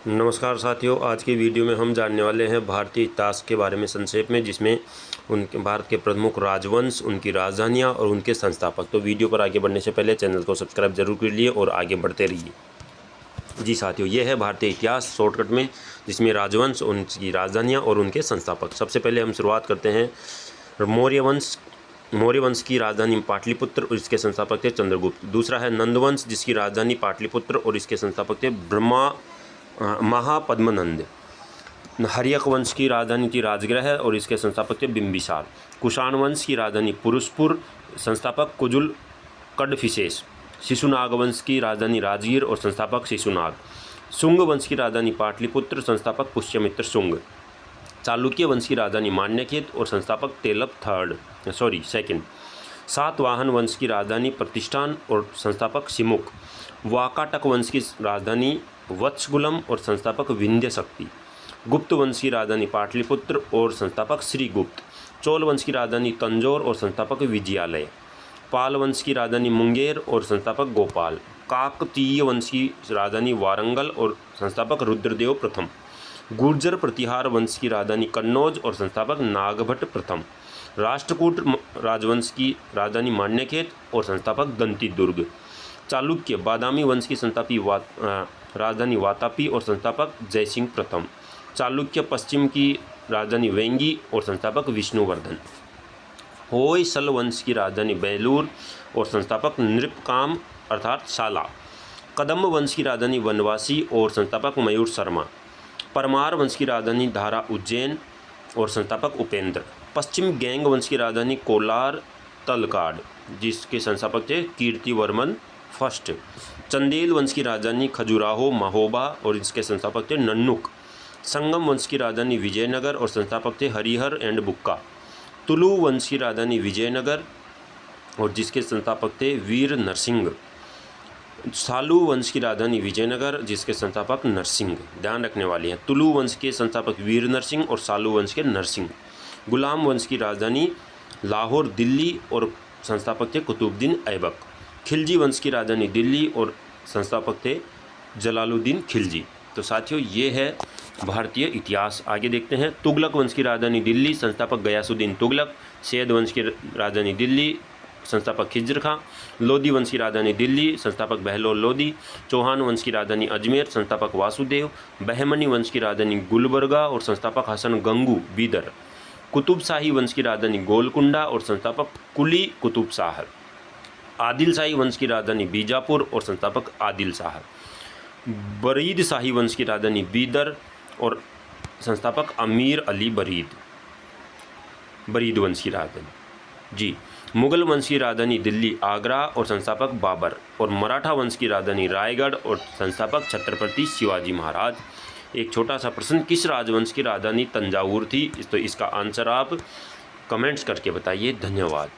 नमस्कार साथियों, आज की वीडियो में हम जानने वाले हैं भारतीय इतिहास के बारे में संक्षेप में, जिसमें उनके भारत के प्रमुख राजवंश, उनकी राजधानियां और उनके संस्थापक। तो वीडियो पर आगे बढ़ने से पहले चैनल को सब्सक्राइब जरूर कर लिए और आगे बढ़ते रहिए। जी साथियों, ये है भारतीय इतिहास शॉर्टकट में, जिसमें राजवंश, उनकी राजधानियाँ और उनके संस्थापक। सबसे पहले हम शुरुआत करते हैं मौर्य वंश की राजधानी पाटलिपुत्र और इसके संस्थापक थे चंद्रगुप्त। दूसरा है नंदवंश, जिसकी राजधानी पाटलिपुत्र और इसके संस्थापक थे महापद्मनंद। हर्यक वंश की राजधानी थी राजगृह और इसके संस्थापक थे बिंबिसार। कुषाण वंश की राजधानी पुरुषपुर, संस्थापक कुजुल कडफिसेस। शिशुनाग वंश की राजधानी राजगीर और संस्थापक शिशुनाग। शुंग वंश की राजधानी पाटलिपुत्र, संस्थापक पुष्यमित्र शुंग। चालुक्य वंश की राजधानी मान्यखेत और संस्थापक तेलप सेकंड। सातवाहन वंश की राजधानी प्रतिष्ठान और संस्थापक सिमुक। वाकाटक वंश की राजधानी वत्सगुलम और संस्थापक विंध्य शक्ति। गुप्त वंश की राजधानी पाटलिपुत्र और संस्थापक श्रीगुप्त। चोल वंश की राजधानी तंजौर और संस्थापक विजयालय। पाल वंश की राजधानी मुंगेर और संस्थापक गोपाल। काकतीय वंश की राजधानी वारंगल और संस्थापक रुद्रदेव प्रथम। गुर्जर प्रतिहार वंश की राजधानी कन्नौज और संस्थापक नागभट्ट प्रथम। राष्ट्रकूट राजवंश की राजधानी मान्यखेत और संस्थापक दंती दुर्ग। चालुक्य बादामी वंश की राजधानी वातापी और संस्थापक जयसिंह प्रथम। चालुक्य पश्चिम की राजधानी वेंगी और संस्थापक विष्णुवर्धन। होयसल वंश की राजधानी बेलूर और संस्थापक नृपकाम अर्थात शाला। कदम्ब वंश की राजधानी वनवासी और संस्थापक मयूर शर्मा। परमार वंश की राजधानी धारा उज्जैन और संस्थापक उपेंद्र। पश्चिम गैंग वंश की राजधानी कोलार तलकाड, जिसके संस्थापक थे कीर्तिवर्मन फर्स्ट। चंदेल वंश की राजधानी खजुराहो महोबा और इसके संस्थापक थे नन्नुक। संगम वंश की राजधानी विजयनगर और संस्थापक थे हरिहर एंड बुक्का। तुलु वंश की राजधानी विजयनगर और जिसके संस्थापक थे वीर नरसिंह। सालू वंश की राजधानी विजयनगर, जिसके संस्थापक नरसिंह। ध्यान रखने वाली हैं, तुलु वंश के संस्थापक वीर नरसिंह और सालू वंश के नरसिंह। गुलाम वंश की राजधानी लाहौर दिल्ली और संस्थापक थे कुतुबुद्दीन ऐबक। खिलजी वंश की राजधानी दिल्ली और संस्थापक थे जलालुद्दीन खिलजी। तो साथियों, ये है भारतीय इतिहास। आगे देखते हैं। तुगलक वंश की राजधानी दिल्ली, संस्थापक गयासुद्दीन तुगलक। सैयद वंश की राजधानी दिल्ली, संस्थापक खिज्र खां। लोधी वंश की राजधानी दिल्ली, संस्थापक बहलोल लोधी। चौहान वंश की राजधानी अजमेर, संस्थापक वासुदेव। बहमनी वंश की राजधानी गुलबर्गा और संस्थापक हसन गंगू बीदर। कुतुब शाही वंश की राजधानी गोलकुंडा और संस्थापक कुली कुतुब शाह। आदिल शाही वंश की राजधानी बीजापुर और संस्थापक आदिल शाह। बरीद शाही वंश की राजधानी बीदर और संस्थापक अमीर अली बरीद वंश की राजधानी। जी, मुगल वंश की राजधानी दिल्ली आगरा और संस्थापक बाबर। और मराठा वंश की राजधानी रायगढ़ और संस्थापक छत्रपति शिवाजी महाराज। एक छोटा सा प्रश्न, किस राजवंश की राजधानी तंजावुर थी? तो इसका आंसर आप कमेंट्स करके बताइए। धन्यवाद।